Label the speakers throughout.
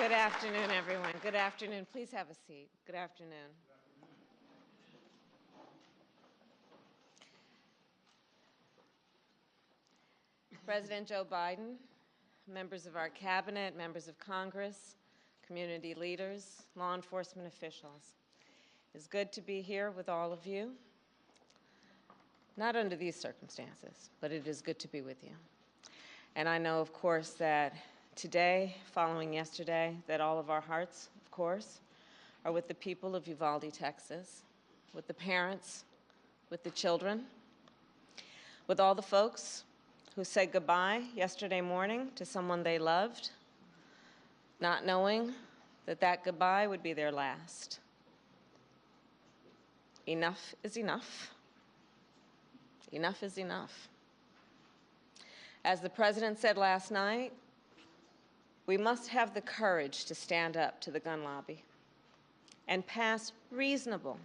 Speaker 1: Good afternoon, everyone. Good afternoon. Please have a seat. Good afternoon. President Joe Biden, members of our cabinet, members of Congress, community leaders, law enforcement officials. It's good to be here with all of you. Not under these circumstances, but it is good to be with you. And I know, of course, that today, following yesterday, that all of our hearts, of course, are with the people of Uvalde, Texas, with the parents, with the children, with all the folks who said goodbye yesterday morning to someone they loved, not knowing that that goodbye would be their last. Enough is enough. Enough is enough. As the President said last night, we must have the courage to stand up to the gun lobby and pass reasonable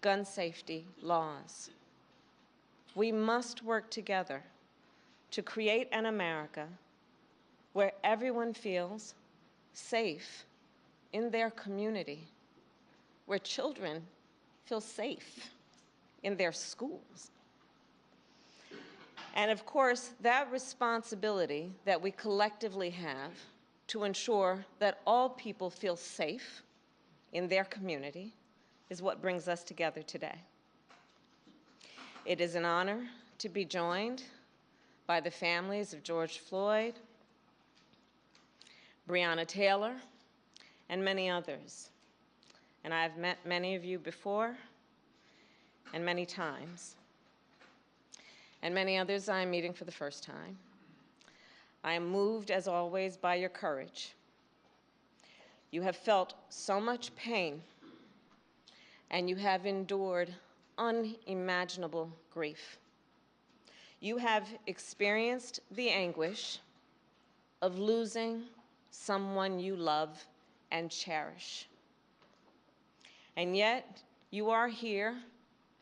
Speaker 1: gun safety laws. We must work together to create an America where everyone feels safe in their community, where children feel safe in their schools. And of course, that responsibility that we collectively have to ensure that all people feel safe in their community is what brings us together today. It is an honor to be joined by the families of George Floyd, Breonna Taylor, and many others. And I've met many of you before and many times. And many others I am meeting for the first time. I am moved, as always, by your courage. You have felt so much pain, and you have endured unimaginable grief. You have experienced the anguish of losing someone you love and cherish. And yet, you are here,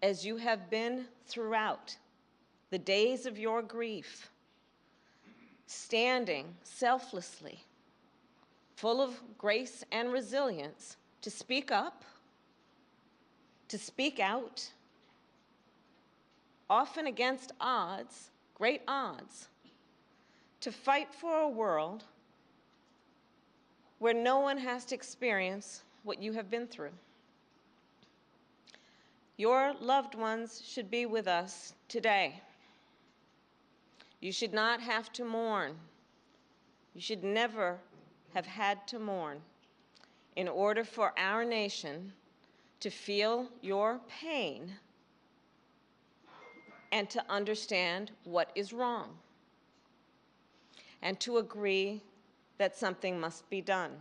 Speaker 1: as you have been throughout the days of your grief, standing selflessly, full of grace and resilience, to speak up, to speak out, often against odds, great odds, to fight for a world where no one has to experience what you have been through. Your loved ones should be with us today. You should not have to mourn. You should never have had to mourn in order for our nation to feel your pain and to understand what is wrong and to agree that something must be done.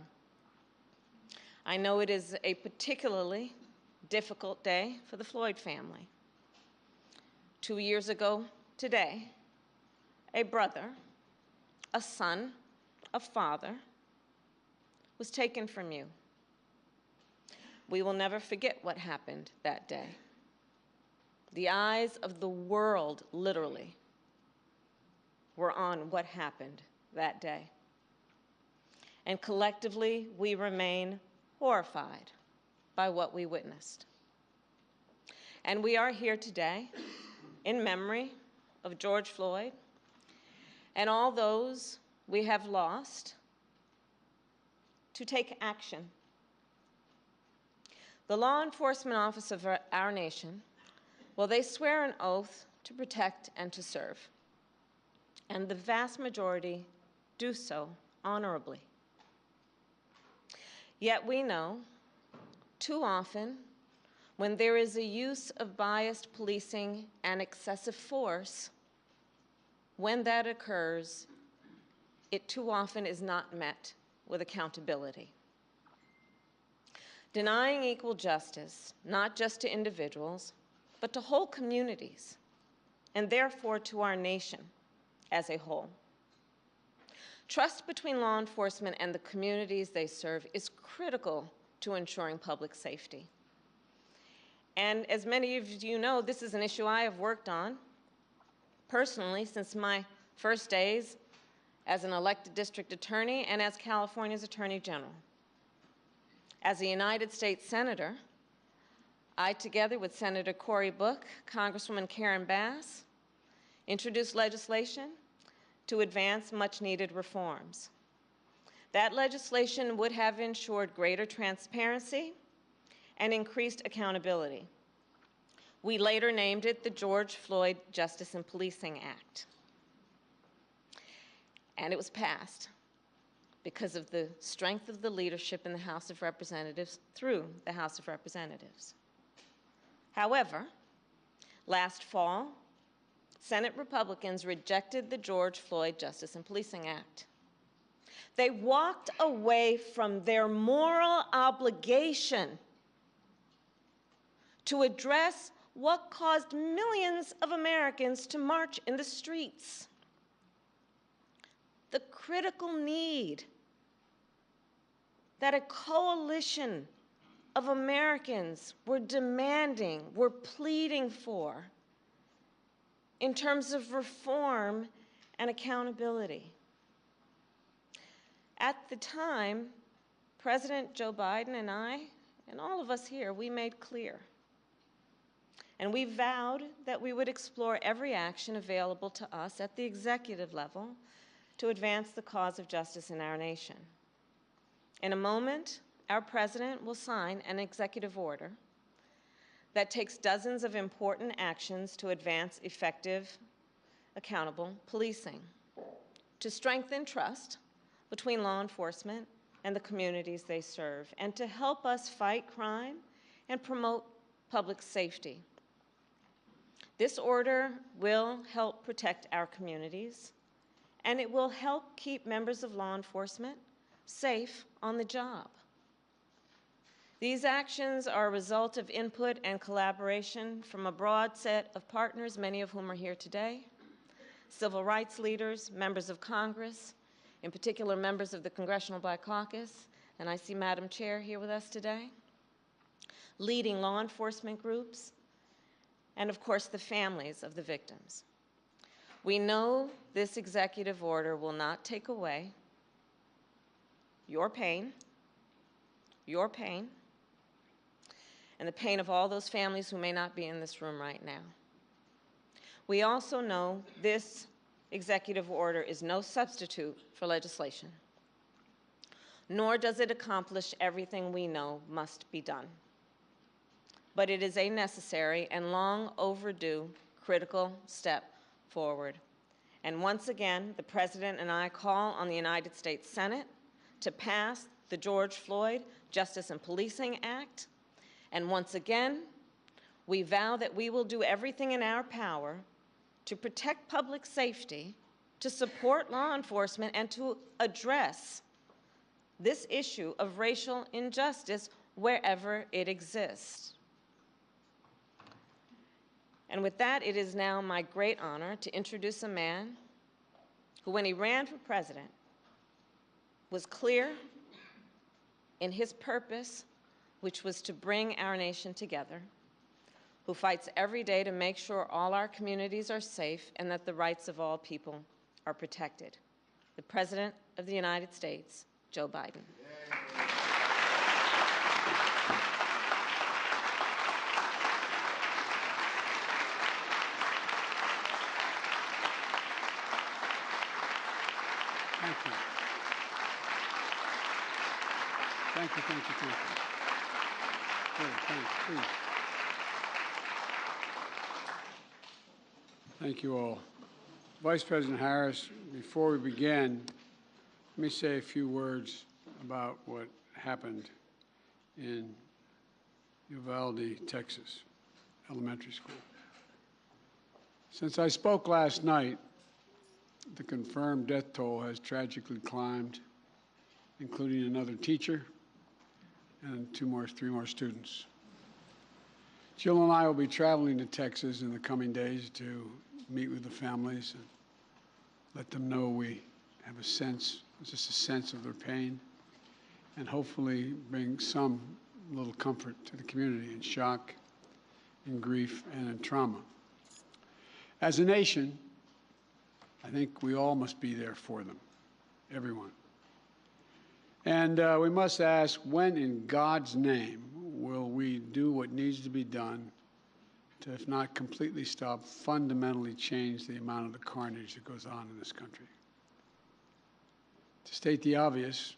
Speaker 1: I know it is a particularly difficult day for the Floyd family. 2 years ago today, a brother, a son, a father was taken from you. We will never forget what happened that day. The eyes of the world, literally, were on what happened that day. And collectively, we remain horrified by what we witnessed. And we are here today in memory of George Floyd and all those we have lost to take action. The law enforcement office of our nation, well, they swear an oath to protect and to serve. And the vast majority do so honorably. Yet we know, too often, when there is a use of biased policing and excessive force, when that occurs, it too often is not met with accountability. Denying equal justice, not just to individuals, but to whole communities, and therefore to our nation as a whole. Trust between law enforcement and the communities they serve is critical to ensuring public safety. And as many of you know, this is an issue I have worked on personally since my first days as an elected district attorney and as California's Attorney General. As a United States Senator, I, together with Senator Cory Book, Congresswoman Karen Bass, introduced legislation to advance much-needed reforms. That legislation would have ensured greater transparency and increased accountability. We later named it the George Floyd Justice and Policing Act. And it was passed because of the strength of the leadership in the House of Representatives through the House of Representatives. However, last fall, Senate Republicans rejected the George Floyd Justice and Policing Act. They walked away from their moral obligation to address what caused millions of Americans to march in the streets. The critical need that a coalition of Americans were demanding, were pleading for in terms of reform and accountability. At the time, President Joe Biden and I, and all of us here, we made clear, and we vowed that we would explore every action available to us at the executive level to advance the cause of justice in our nation. In a moment, our president will sign an executive order that takes dozens of important actions to advance effective, accountable policing, to strengthen trust between law enforcement and the communities they serve, and to help us fight crime and promote public safety. This order will help protect our communities, and it will help keep members of law enforcement safe on the job. These actions are a result of input and collaboration from a broad set of partners, many of whom are here today, civil rights leaders, members of Congress, in particular members of the Congressional Black Caucus, and I see Madam Chair here with us today, leading law enforcement groups, and of course the families of the victims. We know this executive order will not take away your pain, and the pain of all those families who may not be in this room right now. We also know this executive order is no substitute for legislation, nor does it accomplish everything we know must be done. But it is a necessary and long overdue critical step forward. And once again, the President and I call on the United States Senate to pass the George Floyd Justice and Policing Act. And once again, we vow that we will do everything in our power to protect public safety, to support law enforcement, and to address this issue of racial injustice wherever it exists. And with that, it is now my great honor to introduce a man who, when he ran for president, was clear in his purpose, which was to bring our nation together, who fights every day to make sure all our communities are safe and that the rights of all people are protected. The President of the United States, Joe Biden.
Speaker 2: Thank you. Thank you, thank you, thank you. Good, thanks, please. Thank you all. Vice President Harris, before we begin, let me say a few words about what happened in Uvalde, Texas, elementary school. Since I spoke last night, the confirmed death toll has tragically climbed, including another teacher and three more students. Jill and I will be traveling to Texas in the coming days to meet with the families and let them know we have a sense, just a sense of their pain, and hopefully bring some little comfort to the community in shock, in grief, and in trauma. As a nation, I think we all must be there for them. everyone. And we must ask, when in God's name will we do what needs to be done to, if not completely stop, fundamentally change the amount of the carnage that goes on in this country? To state the obvious,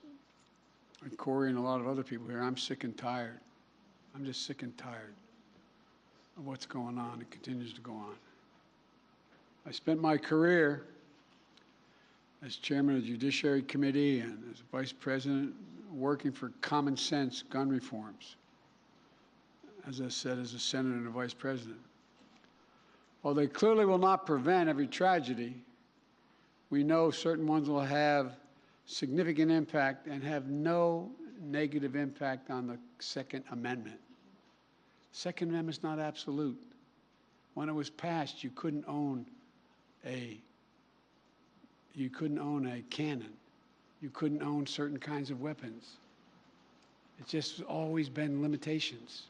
Speaker 2: like Corey and a lot of other people here, I'm sick and tired. I'm just sick and tired of what's going on and continues to go on. I spent my career as chairman of the Judiciary Committee and as vice president working for common sense gun reforms. As I said, as a senator and a vice president. While they clearly will not prevent every tragedy, we know certain ones will have significant impact and have no negative impact on the Second Amendment. The Second Amendment is not absolute. When it was passed, you couldn't own a cannon. You couldn't own certain kinds of weapons. It's just always been limitations.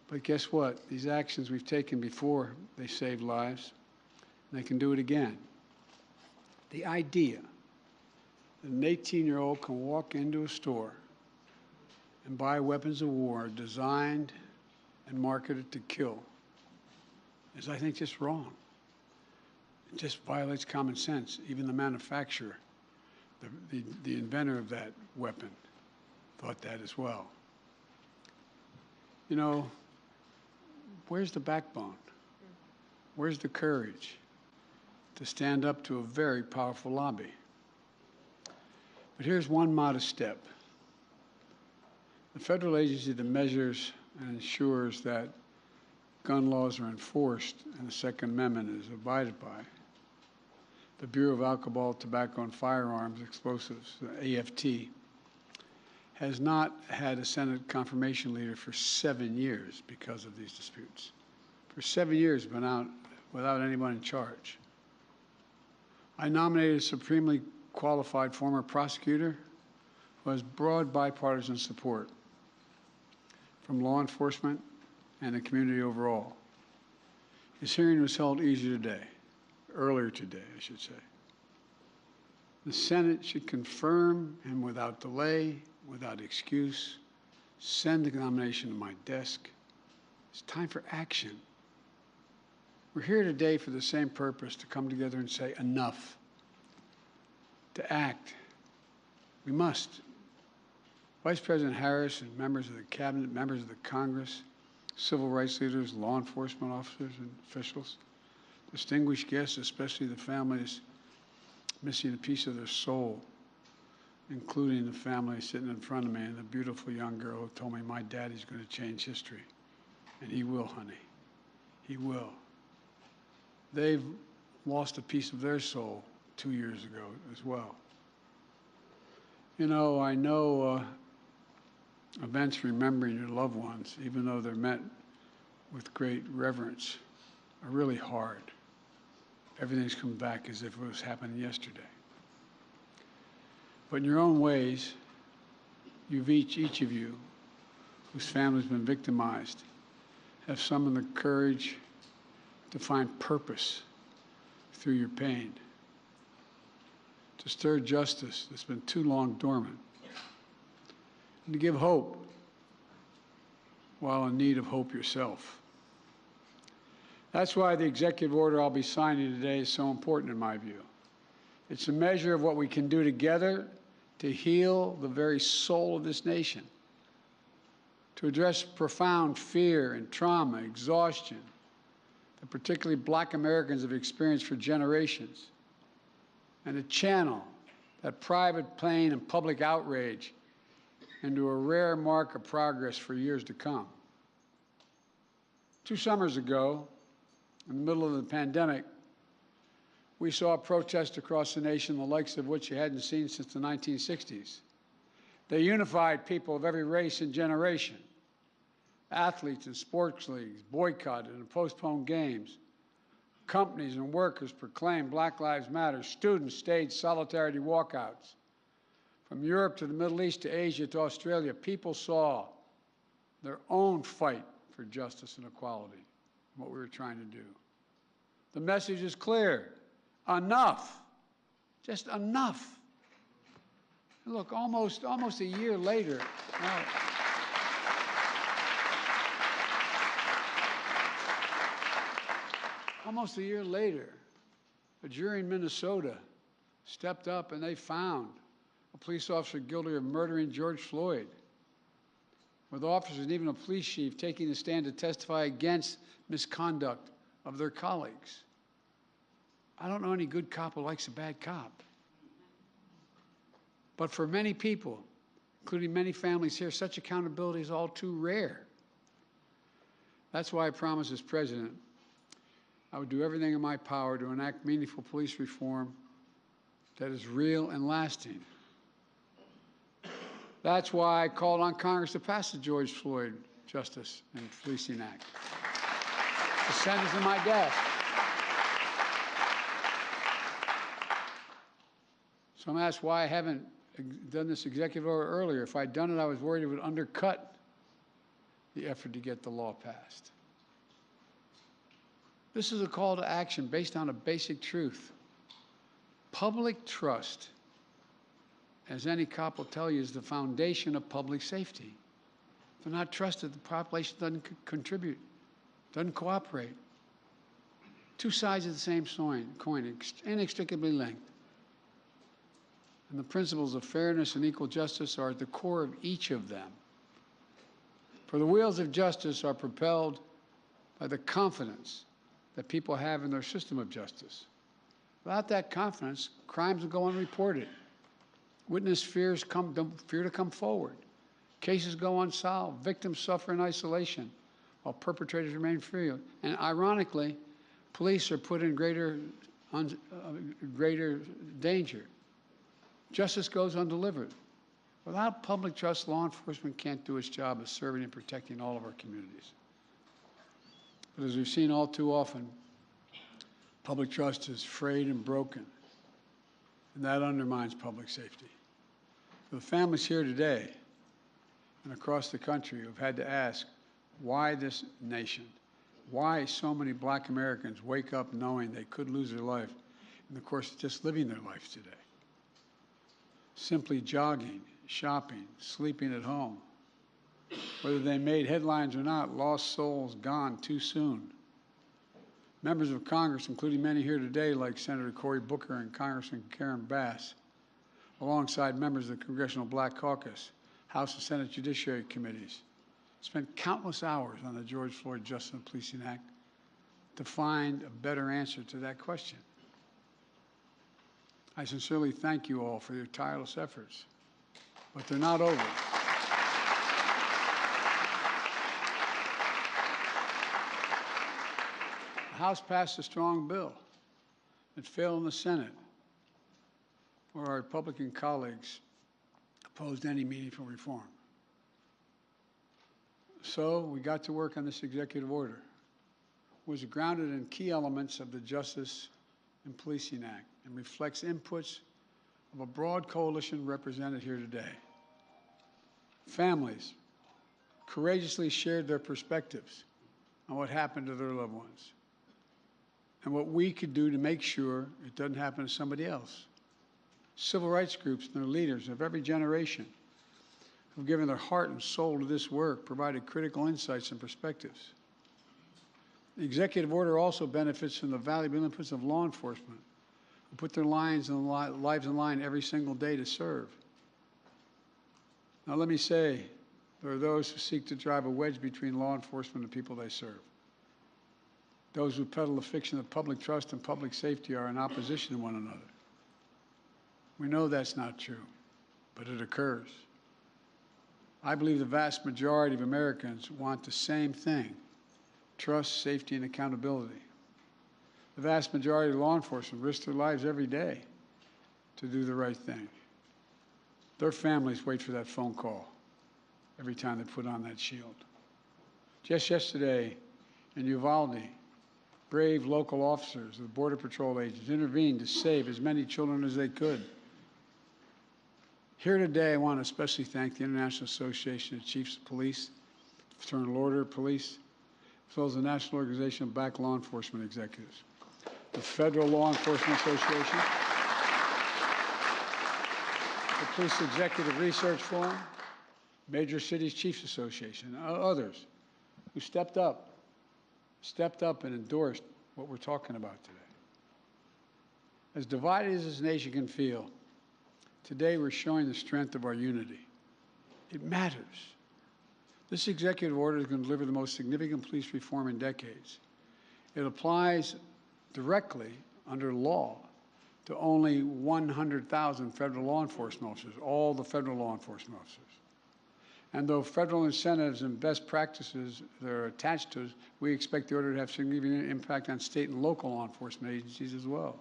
Speaker 2: But guess what? These actions we've taken before, they saved lives, and they can do it again. The idea that an 18-year-old can walk into a store and buy weapons of war designed and marketed to kill is, I think, just wrong. It just violates common sense. Even the manufacturer, the inventor of that weapon, thought that as well. You know, where's the backbone? Where's the courage to stand up to a very powerful lobby? But here's one modest step. The federal agency that measures and ensures that gun laws are enforced and the Second Amendment is abided by, the Bureau of Alcohol, Tobacco, and Firearms Explosives, the AFT, has not had a Senate confirmation leader for 7 years because of these disputes. For 7 years, been out without anyone in charge. I nominated a supremely qualified former prosecutor who has broad bipartisan support from law enforcement and the community overall. His hearing was held earlier today, I should say. The Senate should confirm and without delay, without excuse, send the nomination to my desk. It's time for action. We're here today for the same purpose, to come together and say enough, to act. We must. Vice President Harris and members of the Cabinet, members of the Congress, civil rights leaders, law enforcement officers and officials, distinguished guests, especially the families missing a piece of their soul, including the family sitting in front of me and the beautiful young girl who told me, my daddy's going to change history. And he will, honey. He will. They've lost a piece of their soul 2 years ago as well. You know, I know events remembering your loved ones, even though they're met with great reverence, are really hard. Everything's come back as if it was happening yesterday. But in your own ways, you've each of you, whose family's been victimized, have summoned the courage to find purpose through your pain, to stir justice that's been too long dormant, and to give hope while in need of hope yourself. That's why the executive order I'll be signing today is so important in my view. It's a measure of what we can do together to heal the very soul of this nation, to address profound fear and trauma, exhaustion that particularly Black Americans have experienced for generations, and to channel that private pain and public outrage into a rare mark of progress for years to come. 2 summers ago, in the middle of the pandemic, we saw protests across the nation, the likes of which you hadn't seen since the 1960s. They unified people of every race and generation. Athletes and sports leagues boycotted and postponed games. Companies and workers proclaimed Black Lives Matter. Students staged solidarity walkouts. From Europe to the Middle East to Asia to Australia, people saw their own fight for justice and equality, what we were trying to do. The message is clear. Enough Just enough. Look, almost a year later, almost a year later, a jury in Minnesota stepped up and they found a police officer guilty of murdering George Floyd, with officers and even a police chief taking the stand to testify against misconduct of their colleagues. I don't know any good cop who likes a bad cop. But for many people, including many families here, such accountability is all too rare. That's why I promised as president I would do everything in my power to enact meaningful police reform that is real and lasting. That's why I called on Congress to pass the George Floyd Justice and Policing Act. The Senate's in my desk. So I'm asked why I haven't done this executive order earlier. If I'd done it, I was worried it would undercut the effort to get the law passed. This is a call to action based on a basic truth. Public trust, as any cop will tell you, is the foundation of public safety. If they're not trusted, the population doesn't contribute, doesn't cooperate. Two sides of the same coin, inextricably linked. And the principles of fairness and equal justice are at the core of each of them. For the wheels of justice are propelled by the confidence that people have in their system of justice. Without that confidence, crimes will go unreported. Witness fear to come forward. Cases go unsolved. Victims suffer in isolation while perpetrators remain free. And ironically, police are put in greater danger. Justice goes undelivered. Without public trust, law enforcement can't do its job of serving and protecting all of our communities. But as we've seen all too often, public trust is frayed and broken, and that undermines public safety. For the families here today and across the country who've had to ask why this nation, why so many black Americans wake up knowing they could lose their life in the course of just living their life today. Simply jogging, shopping, sleeping at home. Whether they made headlines or not, lost souls gone too soon. Members of Congress, including many here today, like Senator Cory Booker and Congressman Karen Bass, alongside members of the Congressional Black Caucus, House and Senate Judiciary Committees, spent countless hours on the George Floyd Justice and Policing Act to find a better answer to that question. I sincerely thank you all for your tireless efforts, but they're not over. The House passed a strong bill. It failed in the Senate, where our Republican colleagues opposed any meaningful reform. So we got to work on this executive order. It was grounded in key elements of the Justice and Policing Act and reflects inputs of a broad coalition represented here today. Families courageously shared their perspectives on what happened to their loved ones and what we could do to make sure it doesn't happen to somebody else. Civil rights groups and their leaders of every generation who've given their heart and soul to this work provided critical insights and perspectives. The executive order also benefits from the valuable inputs of law enforcement, who put their lives in line every single day to serve. Now let me say, there are those who seek to drive a wedge between law enforcement and the people they serve. Those who peddle the fiction of public trust and public safety are in opposition to one another. We know that's not true, but it occurs. I believe the vast majority of Americans want the same thing: trust, safety, and accountability. The vast majority of law enforcement risk their lives every day to do the right thing. Their families wait for that phone call every time they put on that shield. Just yesterday in Uvalde, brave local officers of the Border Patrol agents intervened to save as many children as they could. Here today, I want to especially thank the International Association of Chiefs of Police, Fraternal Order of Police, as well as the National Organization of Black Law Enforcement Executives, the Federal Law Enforcement Association, Police Executive Research Forum, Major Cities Chiefs Association, and others who stepped up and endorsed what we're talking about today. As divided as this nation can feel, today we're showing the strength of our unity. It matters. This executive order is going to deliver the most significant police reform in decades. It applies directly under law to only 100,000 federal law enforcement officers, all the federal law enforcement officers. And though federal incentives and best practices that are attached to it, we expect the order to have significant impact on state and local law enforcement agencies as well.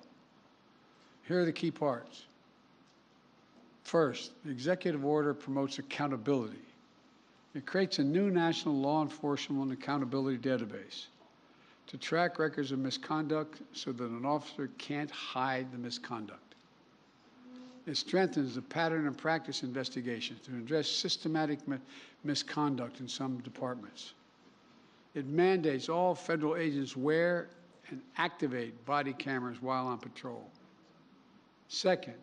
Speaker 2: Here are the key parts. First, the executive order promotes accountability. It creates a new national law enforcement and accountability database to track records of misconduct so that an officer can't hide the misconduct. It strengthens the pattern and practice investigations to address systematic misconduct in some departments. It mandates all federal agents wear and activate body cameras while on patrol. Second,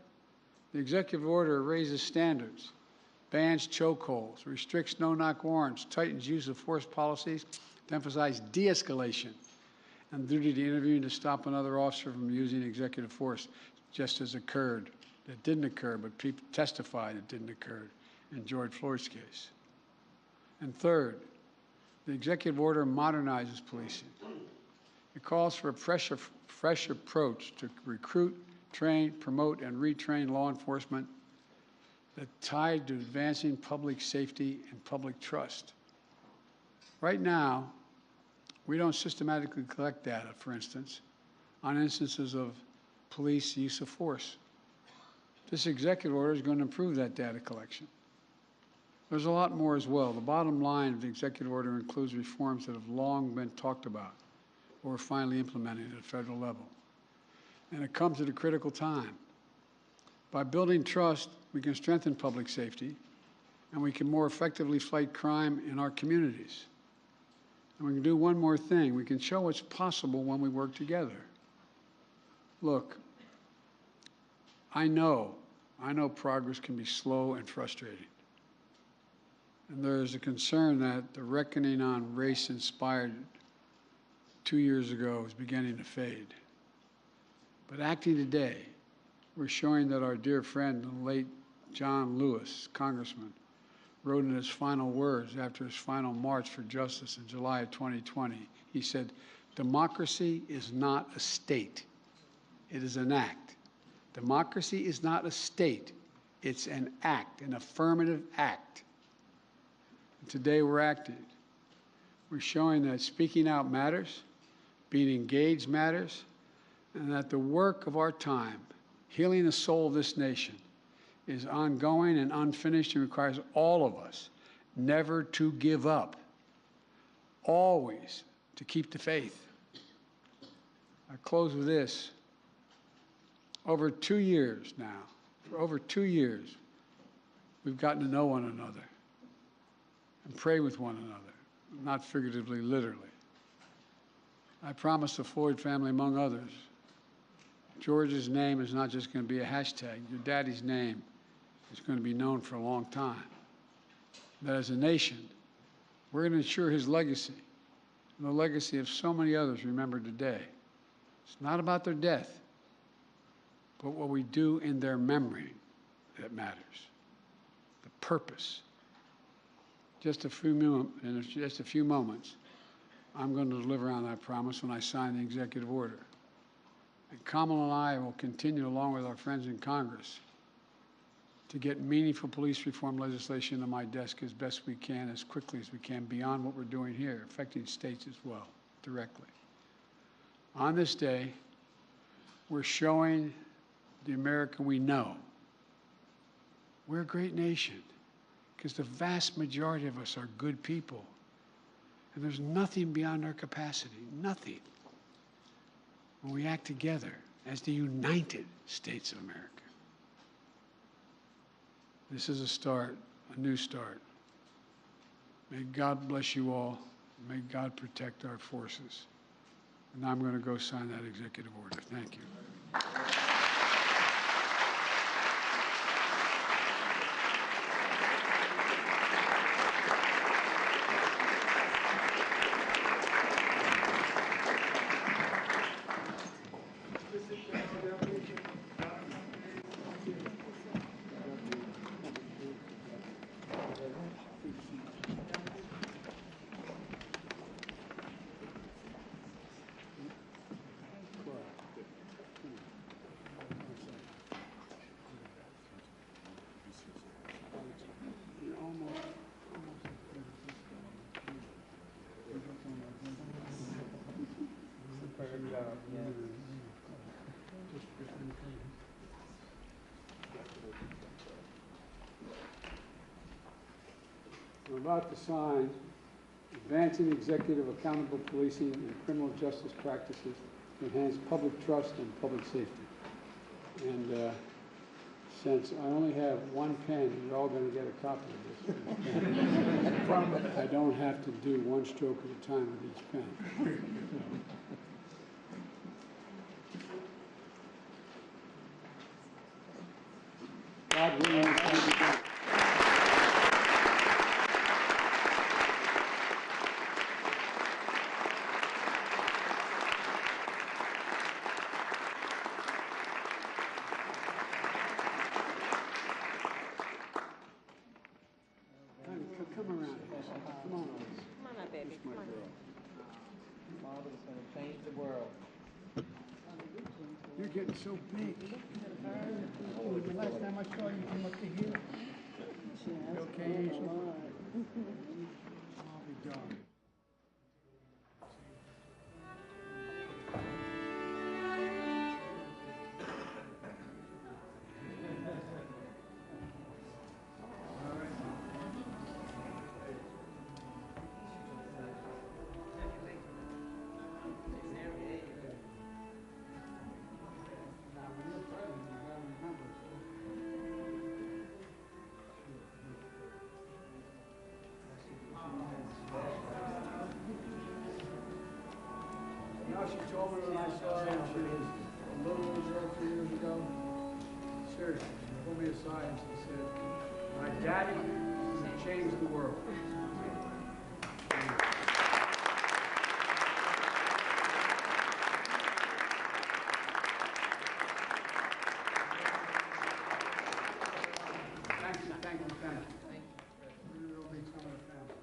Speaker 2: the executive order raises standards, bans chokeholds, restricts no-knock warrants, tightens use of force policies to emphasize de-escalation and duty to intervene to stop another officer from using executive force, just as occurred. It didn't occur, but people testified it didn't occur in George Floyd's case. And third, the executive order modernizes policing. It calls for a fresh approach to recruit, train, promote, and retrain law enforcement that's tied to advancing public safety and public trust. Right now, we don't systematically collect data, for instance, on instances of police use of force. This executive order is going to improve that data collection. There's a lot more as well. The bottom line of the executive order includes reforms that have long been talked about or are finally implemented at a federal level. And it comes at a critical time. By building trust, we can strengthen public safety, and we can more effectively fight crime in our communities. And we can do one more thing. We can show what's possible when we work together. Look, I know progress can be slow and frustrating. And there is a concern that the reckoning on race inspired 2 years ago is beginning to fade. But acting today, we're showing that our dear friend, the late John Lewis, Congressman, wrote in his final words after his final march for justice in July of 2020, he said, "Democracy is not a state, it is an act. Democracy is not a state, it's an act, an affirmative act." And today we're acting. We're showing that speaking out matters, being engaged matters, and that the work of our time, healing the soul of this nation, is ongoing and unfinished and requires all of us never to give up, always to keep the faith. I close with this. Over 2 years now, for over 2 years, we've gotten to know one another and pray with one another, not figuratively, literally. I promise the Floyd family, among others, George's name is not just going to be a hashtag. Your daddy's name is going to be known for a long time. That as a nation, we're going to ensure his legacy and the legacy of so many others remembered today. It's not about their death, but what we do in their memory that matters. The purpose. In just a few moments, I'm going to deliver on that promise when I sign the executive order. And Kamala and I will continue, along with our friends in Congress, to get meaningful police reform legislation to my desk as best we can, as quickly as we can, beyond what we're doing here, affecting states as well, directly. On this day, we're showing the America we know we're a great nation, because the vast majority of us are good people. And there's nothing beyond our capacity, nothing, when we act together as the United States of America. This is a start, a new start. May God bless you all. May God protect our forces. And now I'm going to go sign that executive order. Thank you. about to sign Advancing Executive Accountable Policing and Criminal Justice Practices to Enhance Public Trust and Public Safety. And since I only have one pen, you're all going to get a copy of this. I don't have to do one stroke at a time with each pen. God willing, it's going to be done. Come around. Come on.
Speaker 1: Come on up, baby. Come on.
Speaker 3: Father is going to change the world.
Speaker 2: You're getting so big.
Speaker 4: Oh, the last time I saw you come up to here.
Speaker 2: You okay, Angel? I'll be darned. She told me when I saw her, she was a little girl 2 years ago. Seriously, she pulled me aside and she said, "My daddy changed the world." Thank you, thank you, thank you. We'll meet some of the family.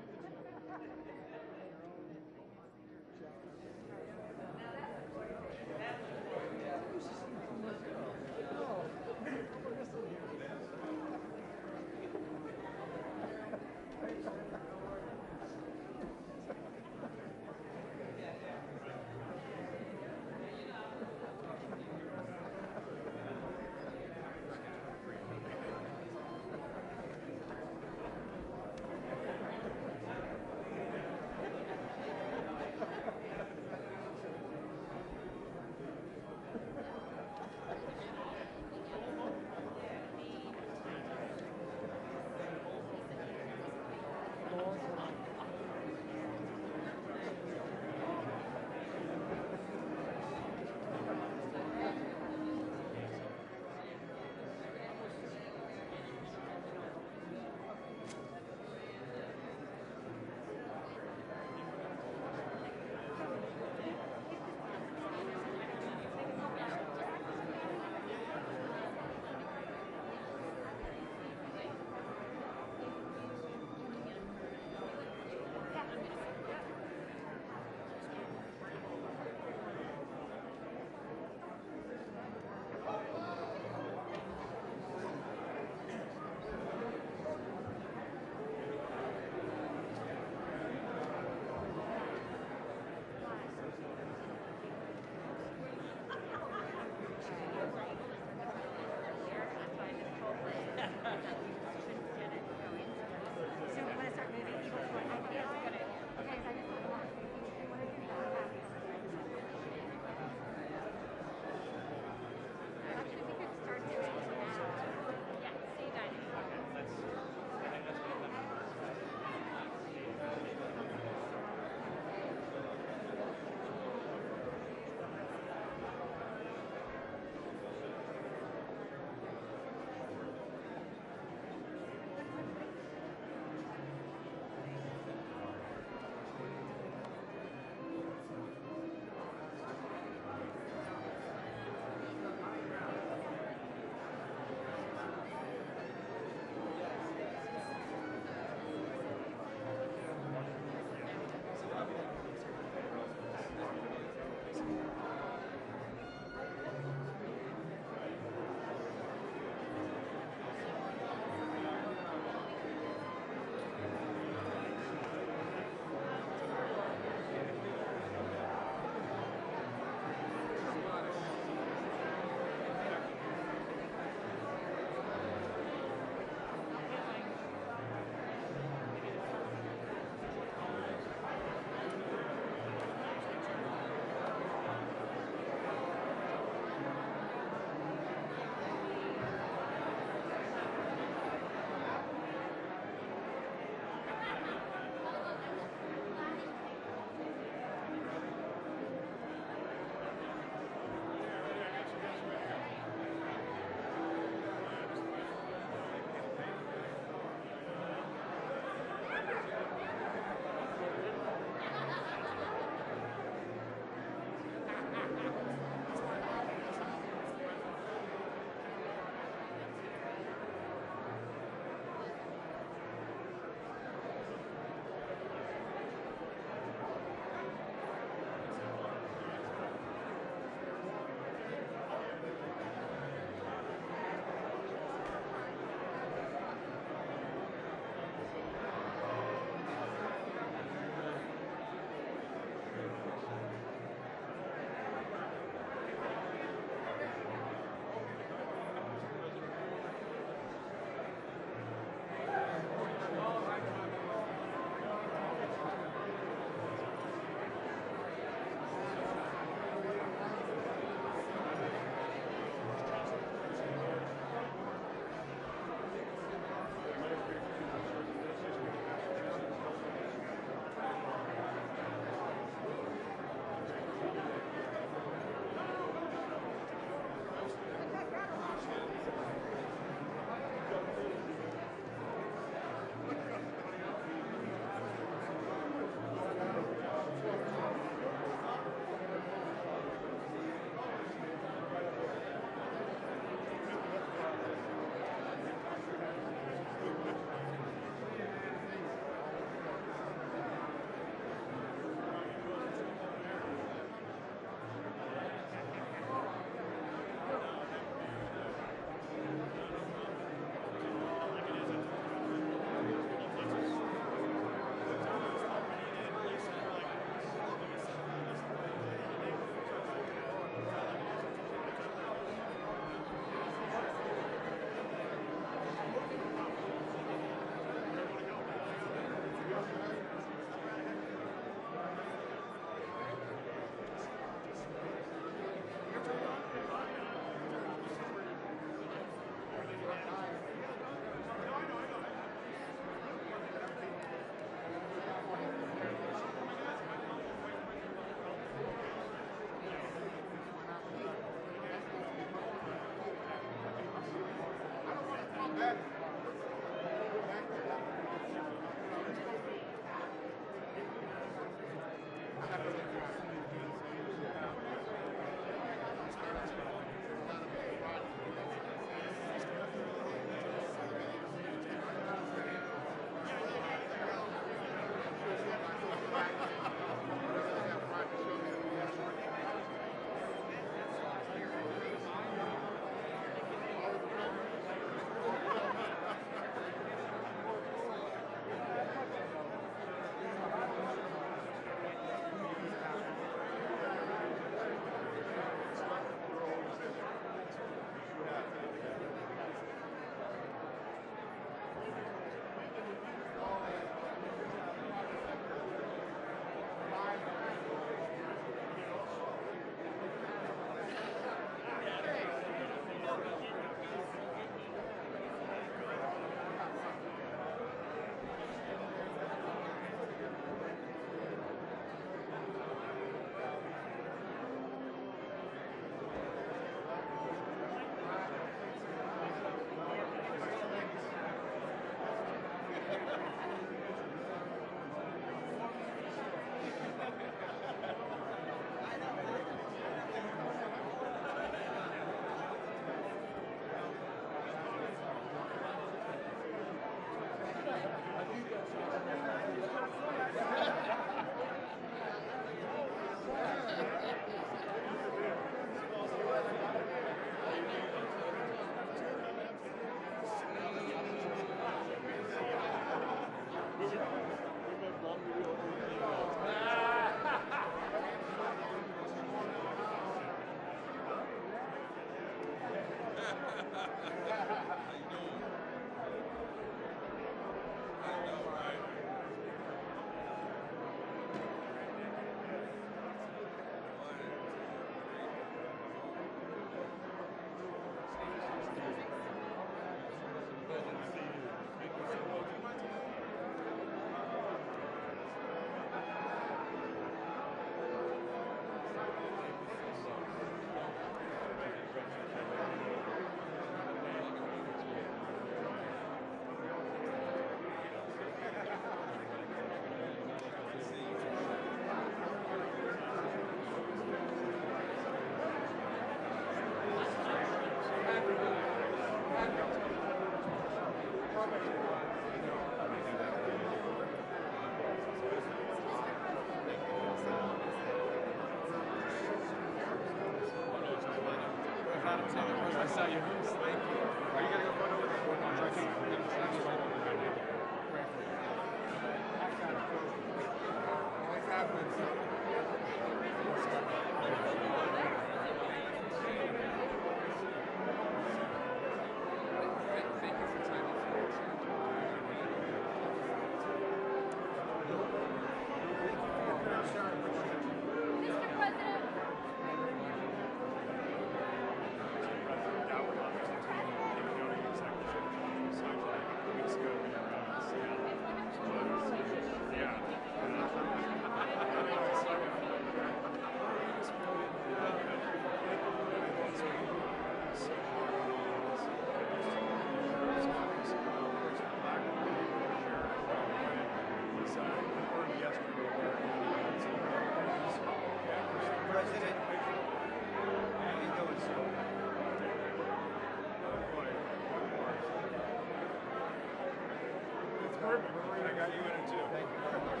Speaker 5: perfect. I got you in it too. Thank you very much.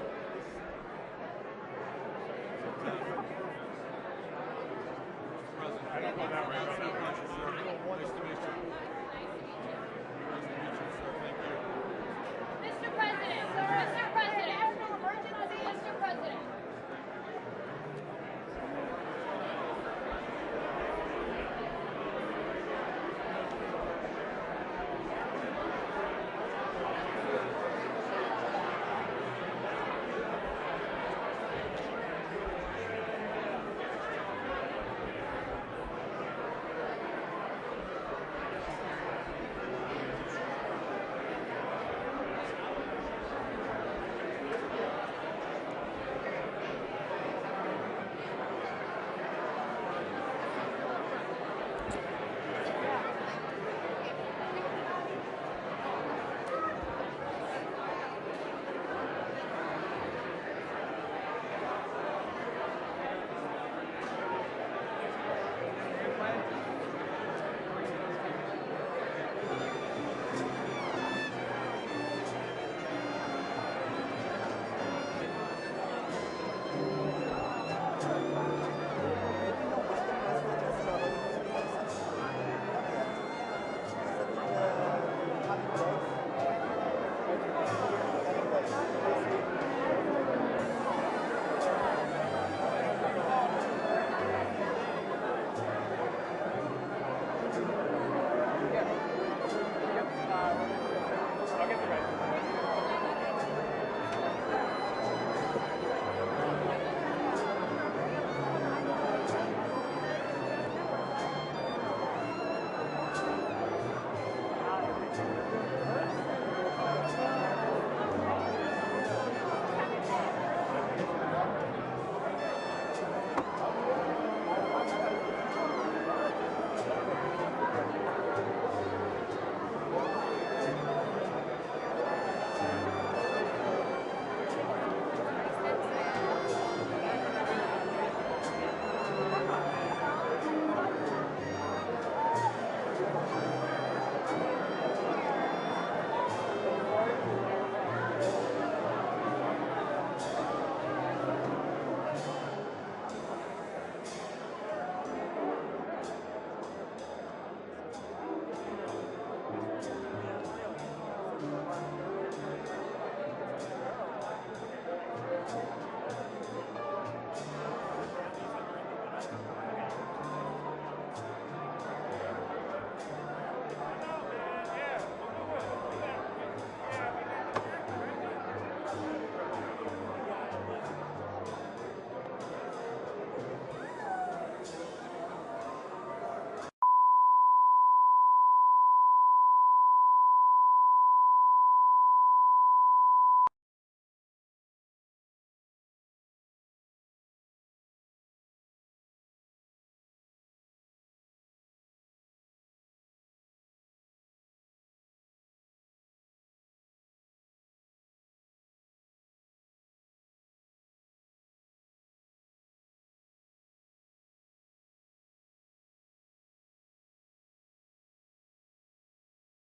Speaker 5: I don't go that way.